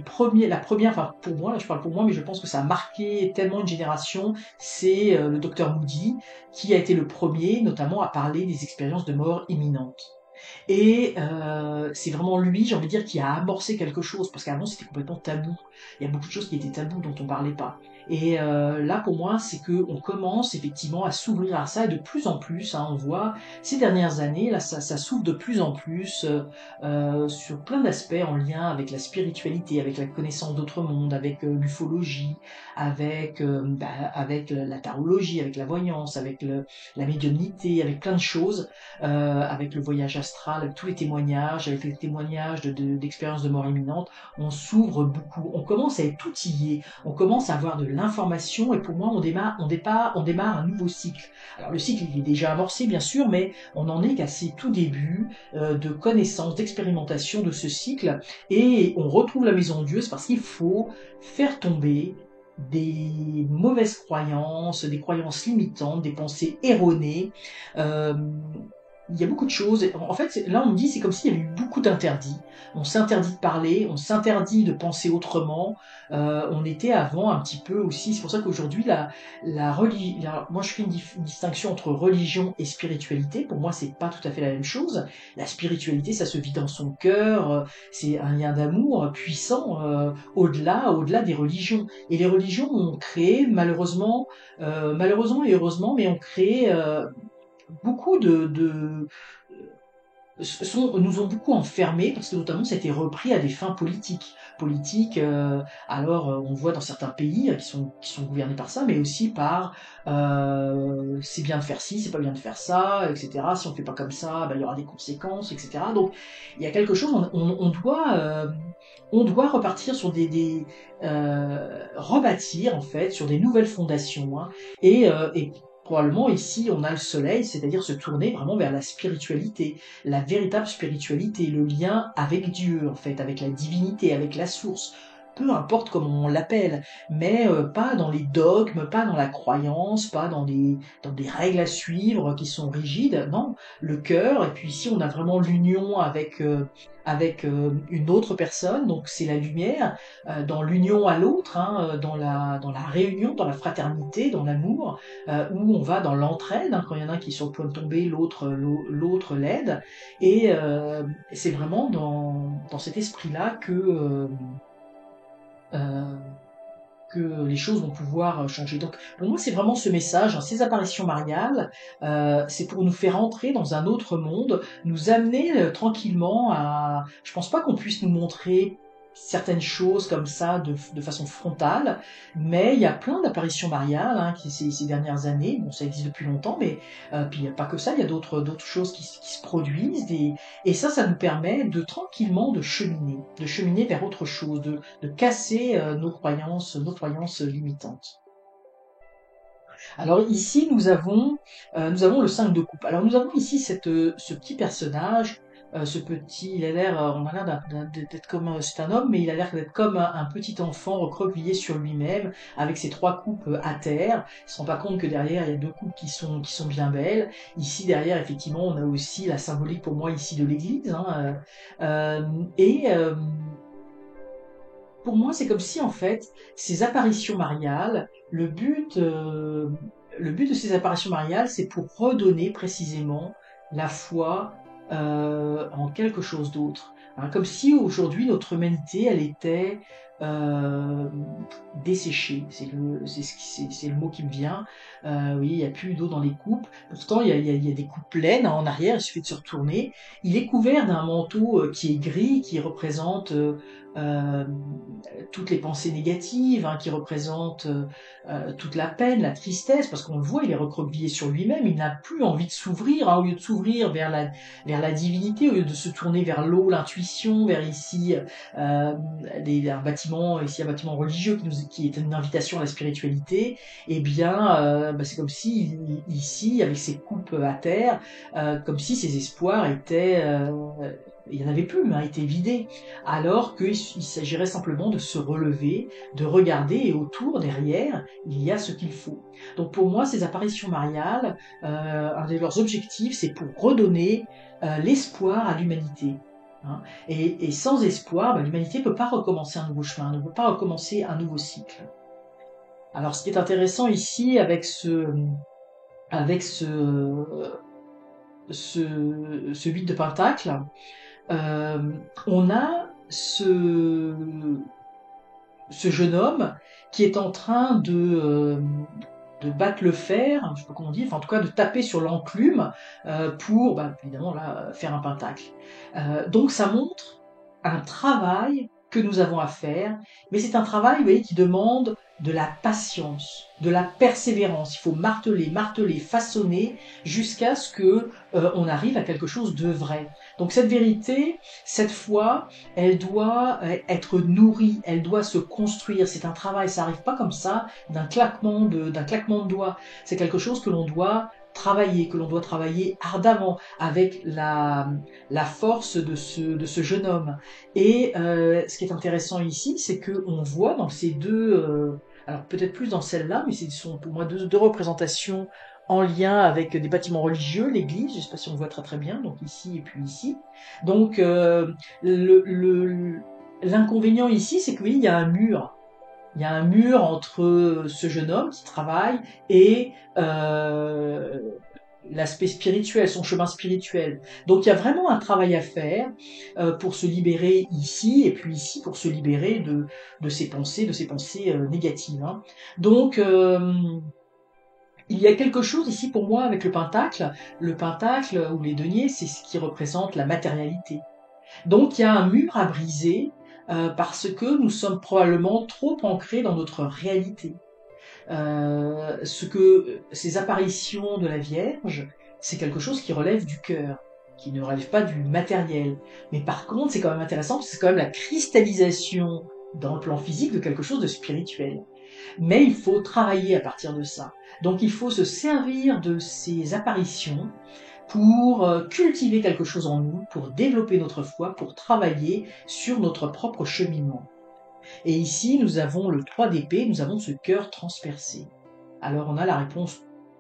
première, enfin pour moi, là je parle pour moi, mais je pense que ça a marqué tellement une génération, c'est le docteur Moody, qui a été le premier, notamment, à parler des expériences de mort imminente. Et c'est vraiment lui, j'ai envie de dire, qui a amorcé quelque chose, parce qu'avant c'était complètement tabou. Il y a beaucoup de choses qui étaient tabous dont on parlait pas. Et là, pour moi, c'est que on commence effectivement à s'ouvrir à ça, et de plus en plus, hein, on voit ces dernières années, là, ça s'ouvre de plus en plus sur plein d'aspects en lien avec la spiritualité, avec la connaissance d'autres mondes, avec l'ufologie, avec la tarologie, avec la voyance, avec la médiumnité, avec plein de choses, avec le voyage astral, avec tous les témoignages, avec les témoignages d'expériences de mort imminente. On s'ouvre beaucoup, on commence à être outillé, on commence à avoir de l'information, et pour moi, on démarre un nouveau cycle. Alors le cycle, il est déjà amorcé, bien sûr, mais on en est qu'à ses tout débuts de connaissances, d'expérimentation de ce cycle, et on retrouve la maison de Dieu, c'est parce qu'il faut faire tomber des mauvaises croyances, des croyances limitantes, des pensées erronées. Euh, il y a beaucoup de choses. En fait, là, on me dit, c'est comme s'il y avait eu beaucoup d'interdits. On s'interdit de parler, on s'interdit de penser autrement. On était avant un petit peu aussi. C'est pour ça qu'aujourd'hui, moi, je fais une distinction entre religion et spiritualité. Pour moi, c'est pas tout à fait la même chose. La spiritualité, ça se vit dans son cœur. C'est un lien d'amour puissant au-delà des religions. Et les religions ont créé, malheureusement et heureusement, mais ont créé beaucoup nous ont beaucoup enfermés, parce que notamment ça a été repris à des fins politiques. On voit dans certains pays qui sont gouvernés par ça, mais aussi par c'est bien de faire ci, c'est pas bien de faire ça, etc. Si on fait pas comme ça, ben, il y aura des conséquences, etc. Donc il y a quelque chose, on doit repartir sur rebâtir en fait sur des nouvelles fondations, hein, et probablement ici on a le soleil, c'est-à-dire se tourner vraiment vers la spiritualité, la véritable spiritualité, le lien avec Dieu, en fait, avec la divinité, avec la source, peu importe comment on l'appelle, mais pas dans les dogmes, pas dans la croyance, pas dans des règles à suivre qui sont rigides, non, le cœur, et puis ici on a vraiment l'union avec une autre personne, donc c'est la lumière, dans l'union à l'autre, hein, dans la réunion, dans la fraternité, dans l'amour, où on va dans l'entraide, hein, quand il y en a un qui est sur le point de tomber, l'autre l'aide, et c'est vraiment dans cet esprit-là euh, que les choses vont pouvoir changer. Donc pour moi c'est vraiment ce message, hein, ces apparitions mariales, c'est pour nous faire entrer dans un autre monde, nous amener tranquillement à... Je pense pas qu'on puisse nous montrer certaines choses comme ça de façon frontale, mais il y a plein d'apparitions mariales, hein, ces dernières années, bon ça existe depuis longtemps, mais puis il n'y a pas que ça, il y a d'autres choses qui se produisent, et ça nous permet de tranquillement de cheminer vers autre chose, de casser nos croyances limitantes. Alors ici, nous avons le 5 de coupe. Alors nous avons ici ce petit personnage, il a l'air, on a l'air d'être comme, c'est un homme, mais il a l'air d'être comme un petit enfant recroquevillé sur lui-même, avec ses trois coupes à terre. Il se rend pas compte que derrière, il y a deux coupes qui sont bien belles. Ici, derrière, effectivement, on a aussi la symbolique pour moi ici de l'église, hein, et pour moi, c'est comme si en fait, ces apparitions mariales, le but de ces apparitions mariales, c'est pour redonner précisément la foi en quelque chose d'autre. Hein, comme si aujourd'hui notre humanité, elle était euh, desséchée. C'est le mot qui me vient. Oui, il n'y a plus d'eau dans les coupes. Pourtant, il y a des coupes pleines, hein, en arrière. Il suffit de se retourner. Il est couvert d'un manteau qui est gris, qui représente euh, toutes les pensées négatives, hein, qui représentent toute la peine, la tristesse, parce qu'on le voit, il est recroquevillé sur lui-même, il n'a plus envie de s'ouvrir, hein, au lieu de s'ouvrir vers la divinité, au lieu de se tourner vers l'eau, l'intuition, vers ici un bâtiment religieux qui est une invitation à la spiritualité, eh bien, c'est comme si ici, avec ses coupes à terre, comme si ses espoirs étaient il n'y en avait plus, hein, étaient vidés, alors qu'il s'agirait simplement de se relever, de regarder, et autour, derrière, il y a ce qu'il faut. Donc pour moi, ces apparitions mariales, un de leurs objectifs, c'est pour redonner l'espoir à l'humanité. Hein. Et sans espoir, l'humanité ne peut pas recommencer un nouveau chemin, ne peut pas recommencer un nouveau cycle. Alors ce qui est intéressant ici avec ce 8 de pentacle, on a ce jeune homme qui est en train de battre le fer, je sais pas comment on dit, enfin en tout cas de taper sur l'enclume pour, évidemment là, faire un pentacle. Donc ça montre un travail que nous avons à faire, mais c'est un travail, vous voyez, qui demande de la patience, de la persévérance. Il faut marteler, marteler, façonner jusqu'à ce que on arrive à quelque chose de vrai. Donc cette vérité, cette foi, elle doit être nourrie, elle doit se construire. C'est un travail, ça arrive pas comme ça d'un claquement de doigts. C'est quelque chose que l'on doit travailler ardemment avec la force de ce jeune homme. Et ce qui est intéressant ici, c'est que on voit dans ces alors peut-être plus dans celle-là, mais ce sont pour moi deux représentations en lien avec des bâtiments religieux, l'église, je ne sais pas si on le voit très très bien, donc ici et puis ici. Donc l'inconvénient ici, c'est que oui, il y a un mur. Il y a un mur entre ce jeune homme qui travaille et l'aspect spirituel, son chemin spirituel. Donc il y a vraiment un travail à faire pour se libérer ici et puis ici pour se libérer de ses pensées négatives. Hein. Donc Il y a quelque chose ici pour moi avec le pentacle. Le pentacle ou les deniers, c'est ce qui représente la matérialité. Donc il y a un mur à briser parce que nous sommes probablement trop ancrés dans notre réalité. Ces apparitions de la Vierge, c'est quelque chose qui relève du cœur, qui ne relève pas du matériel. Mais par contre, c'est quand même intéressant parce que c'est quand même la cristallisation dans le plan physique de quelque chose de spirituel. Mais il faut travailler à partir de ça. Donc il faut se servir de ces apparitions pour cultiver quelque chose en nous, pour développer notre foi, pour travailler sur notre propre cheminement. Et ici, nous avons le 3 d'épée, nous avons ce cœur transpercé. Alors on a la réponse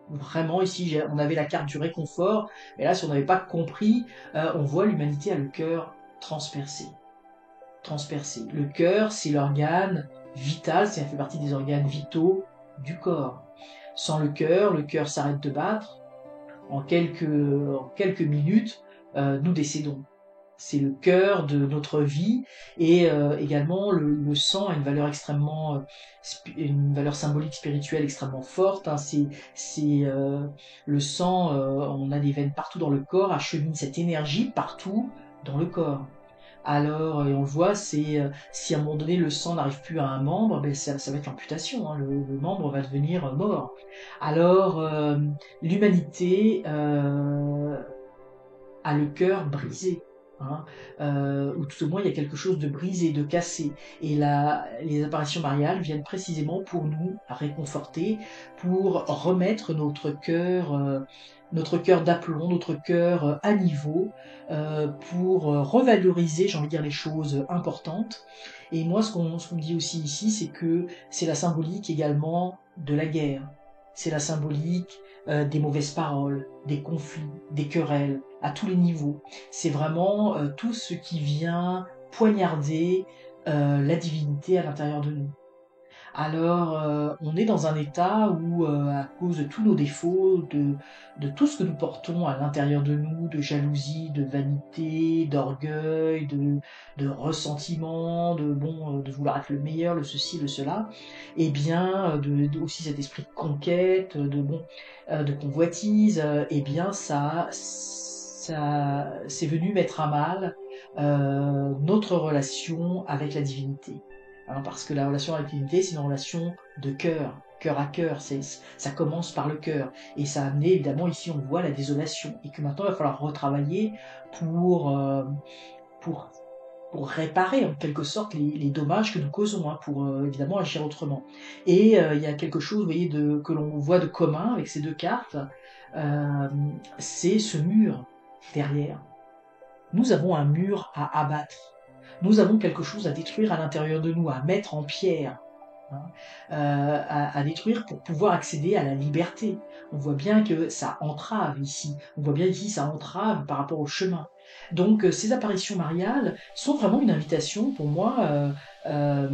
vraiment ici, on avait la carte du réconfort, mais là si on n'avait pas compris, on voit l'humanité a le cœur transpercé. Transpercé. Le cœur, c'est l'organe vital, ça fait partie des organes vitaux du corps. Sans le cœur s'arrête de battre, en quelques minutes, nous décédons. C'est le cœur de notre vie et également le sang a une valeur extrêmement, une valeur symbolique spirituelle extrêmement forte. Hein. Le sang, on a des veines partout dans le corps, achemine cette énergie partout dans le corps. Alors, et on le voit, si à un moment donné le sang n'arrive plus à un membre, ben ça va être l'amputation, hein, le membre va devenir mort. Alors, l'humanité a le cœur brisé. Hein, ou tout au moins il y a quelque chose de brisé, de cassé. Et les apparitions mariales viennent précisément pour nous réconforter, pour remettre notre cœur d'aplomb, notre cœur à niveau, pour revaloriser, j'ai envie de dire, les choses importantes. Et moi, ce qu'on me dit aussi ici, c'est que c'est la symbolique également de la guerre. C'est la symbolique des mauvaises paroles, des conflits, des querelles, à tous les niveaux. C'est vraiment tout ce qui vient poignarder la divinité à l'intérieur de nous. Alors, on est dans un état où, à cause de tous nos défauts, de tout ce que nous portons à l'intérieur de nous, de jalousie, de vanité, d'orgueil, de ressentiment, de vouloir être le meilleur, le ceci, le cela, et bien, aussi cet esprit de conquête, de convoitise, et bien, c'est venu mettre à mal notre relation avec la divinité. Hein, parce que la relation avec l'unité, c'est une relation de cœur, cœur à cœur, ça commence par le cœur. Et ça a amené, évidemment, ici on voit la désolation. Et que maintenant, il va falloir retravailler pour, euh, pour, pour réparer en quelque sorte les dommages que nous causons, hein, pour évidemment agir autrement. Et il y a quelque chose, vous voyez, que l'on voit de commun avec ces deux cartes, euh, c'est ce mur derrière. Nous avons un mur à abattre. Nous avons quelque chose à détruire à l'intérieur de nous, à mettre en pierre, hein, à détruire pour pouvoir accéder à la liberté. On voit bien que ça entrave ici. On voit bien ici ça entrave par rapport au chemin. Donc ces apparitions mariales sont vraiment une invitation pour moi à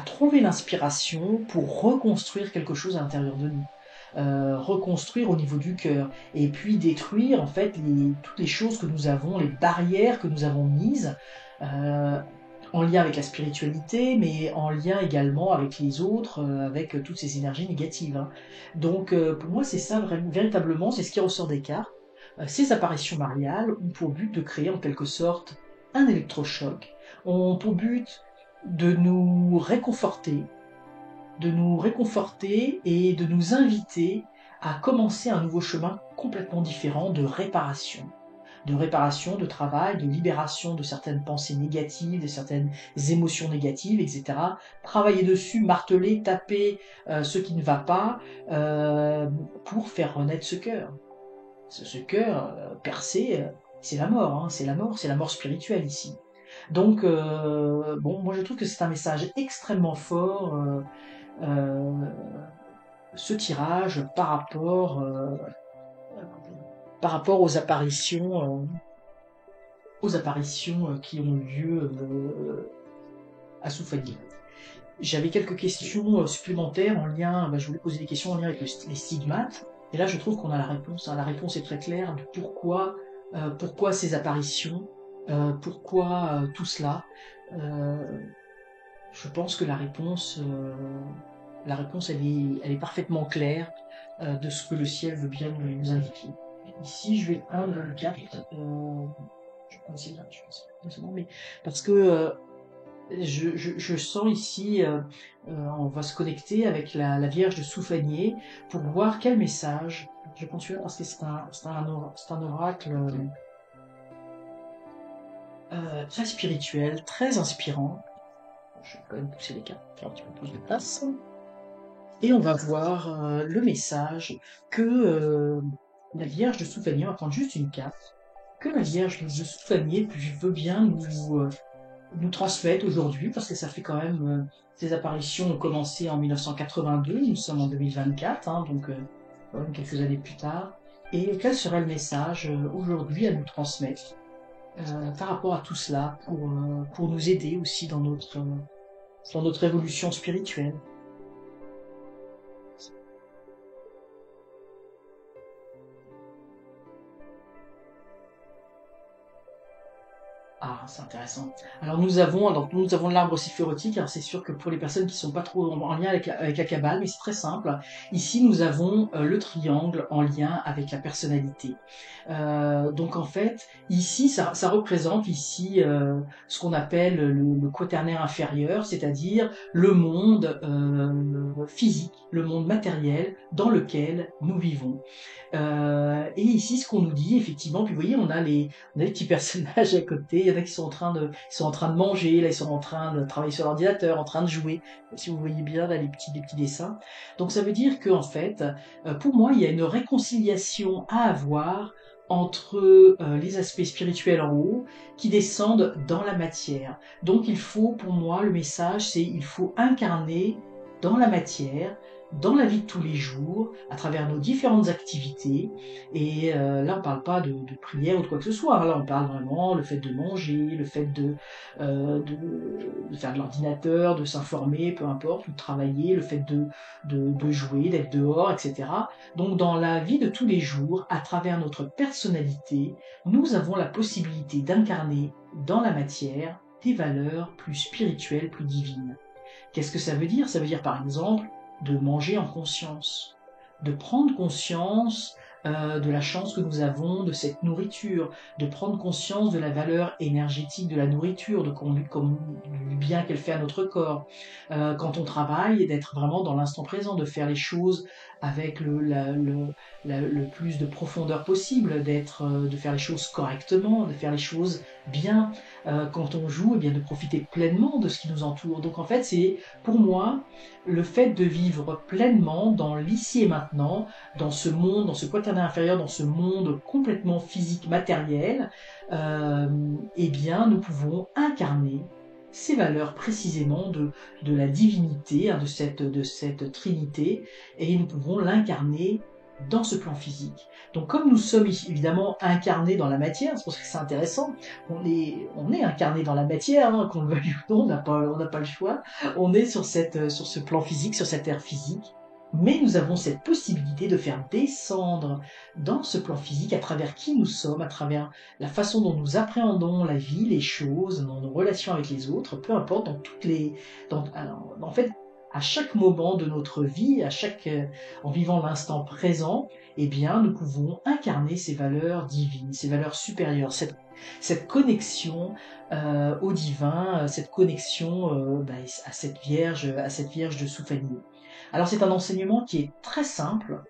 trouver l'inspiration pour reconstruire quelque chose à l'intérieur de nous. Reconstruire au niveau du cœur et puis détruire en fait toutes les choses que nous avons, les barrières que nous avons mises euh, en lien avec la spiritualité, mais en lien également avec les autres, avec toutes ces énergies négatives. Hein. Donc pour moi c'est ça véritablement, c'est ce qui ressort des cartes. Ces apparitions mariales ont pour but de créer en quelque sorte un électrochoc, ont pour but de nous réconforter et de nous inviter à commencer un nouveau chemin complètement différent de réparation, de travail, de libération de certaines pensées négatives, de certaines émotions négatives, etc. Travailler dessus, marteler, taper ce qui ne va pas pour faire renaître ce cœur. Ce cœur percé, c'est la mort, hein, c'est la mort spirituelle ici. Donc, moi je trouve que c'est un message extrêmement fort, euh, ce tirage par rapport aux apparitions qui ont eu lieu à Soufani. J'avais quelques questions supplémentaires en lien, je voulais poser des questions en lien avec les stigmates, et là je trouve qu'on a la réponse. Hein. La réponse est très claire de pourquoi ces apparitions, pourquoi tout cela. Je pense que la réponse elle est parfaitement claire. de ce que le ciel veut bien nous indiquer. Ici, je vais prendre une carte. Je vais essayer là, je pense, mais parce que je sens ici, on va se connecter avec la Vierge de Soufanier pour voir quel message. Je pense celui-là parce que c'est un oracle très spirituel, très inspirant. Je vais quand même pousser les cartes, faire un petit peu plus de place. Et on va voir le message que la Vierge de Soufanier, on va prendre juste une carte, que la Vierge de Soufanier veut bien nous transmettre aujourd'hui, parce que ça fait quand même, ces apparitions ont commencé en 1982, nous sommes en 2024, hein, donc quand même quelques années plus tard. Et quel serait le message aujourd'hui à nous transmettre par rapport à tout cela, pour nous aider aussi dans notre évolution spirituelle. Ah, c'est intéressant. Alors nous avons l'arbre syphérotique. Alors c'est sûr que pour les personnes qui sont pas trop en lien avec la Kabbale, mais c'est très simple. Ici nous avons le triangle en lien avec la personnalité. Donc en fait, ici ça représente ici ce qu'on appelle le quaternaire inférieur, c'est-à-dire le monde physique, le monde matériel dans lequel nous vivons. Et ici, ce qu'on nous dit, effectivement, puis vous voyez, on a les petits personnages à côté. Il y en a qui sont ils sont en train de manger, là, ils sont en train de travailler sur l'ordinateur, en train de jouer. Si vous voyez bien, là, les petits dessins. Donc, ça veut dire que, en fait, pour moi, il y a une réconciliation à avoir entre les aspects spirituels en haut qui descendent dans la matière. Donc, il faut, pour moi, le message, c'est il faut incarner dans la matière, dans la vie de tous les jours, à travers nos différentes activités. Et là, on ne parle pas de prière ou de quoi que ce soit. Hein. Là, on parle vraiment le fait de manger, le fait de faire de l'ordinateur, de s'informer, peu importe, ou de travailler, le fait de jouer, d'être dehors, etc. Donc, dans la vie de tous les jours, à travers notre personnalité, nous avons la possibilité d'incarner dans la matière des valeurs plus spirituelles, plus divines. Qu'est-ce que ça veut dire? Ça veut dire par exemple de manger en conscience, de prendre conscience de la chance que nous avons de cette nourriture, de prendre conscience de la valeur énergétique de la nourriture, du bien qu'elle fait à notre corps. Quand on travaille, d'être vraiment dans l'instant présent, de faire les choses avec le plus de profondeur possible, de faire les choses correctement, de faire les choses bien. Quand on joue, eh bien de profiter pleinement de ce qui nous entoure. Donc en fait, c'est pour moi le fait de vivre pleinement dans l'ici et maintenant, dans ce monde, dans ce quaternaire inférieur, dans ce monde complètement physique, matériel, eh bien, nous pouvons incarner ces valeurs précisément de la divinité, hein, de cette trinité, et nous pouvons l'incarner dans ce plan physique. Donc comme nous sommes évidemment incarnés dans la matière, c'est pour ça que c'est intéressant, on est incarné dans la matière, hein, qu'on le veuille ou non, on n'a pas le choix, on est sur ce plan physique, sur cette terre physique, mais nous avons cette possibilité de faire descendre dans ce plan physique à travers qui nous sommes, à travers la façon dont nous appréhendons la vie, les choses, dans nos relations avec les autres, peu importe, en fait, à chaque moment de notre vie, en vivant l'instant présent, eh bien, nous pouvons incarner ces valeurs divines, ces valeurs supérieures, cette connexion au divin, cette connexion à cette vierge de Soufani. Alors c'est un enseignement qui est très simple.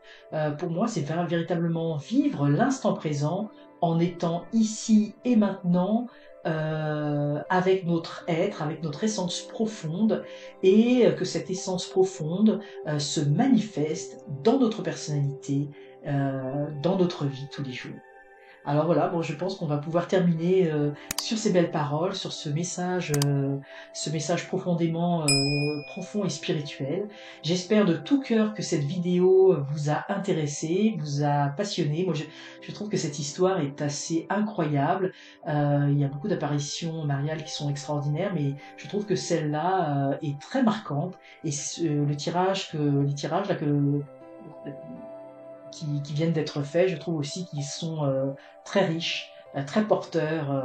Pour moi, c'est véritablement vivre l'instant présent en étant ici et maintenant avec notre être, avec notre essence profonde, et que cette essence profonde se manifeste dans notre personnalité, dans notre vie tous les jours. Alors voilà, bon, je pense qu'on va pouvoir terminer sur ces belles paroles, sur ce message profondément profond et spirituel. J'espère de tout cœur que cette vidéo vous a intéressé, vous a passionné. Moi, je trouve que cette histoire est assez incroyable. Il y a beaucoup d'apparitions mariales qui sont extraordinaires, mais je trouve que celle-là est très marquante. Et les tirages là qui viennent d'être faits, je trouve aussi qu'ils sont très riches, très porteurs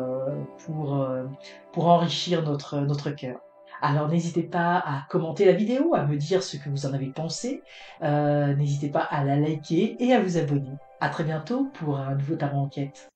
pour enrichir notre cœur. Alors n'hésitez pas à commenter la vidéo, à me dire ce que vous en avez pensé. N'hésitez pas à la liker et à vous abonner. À très bientôt pour un nouveau Tarot Enquête.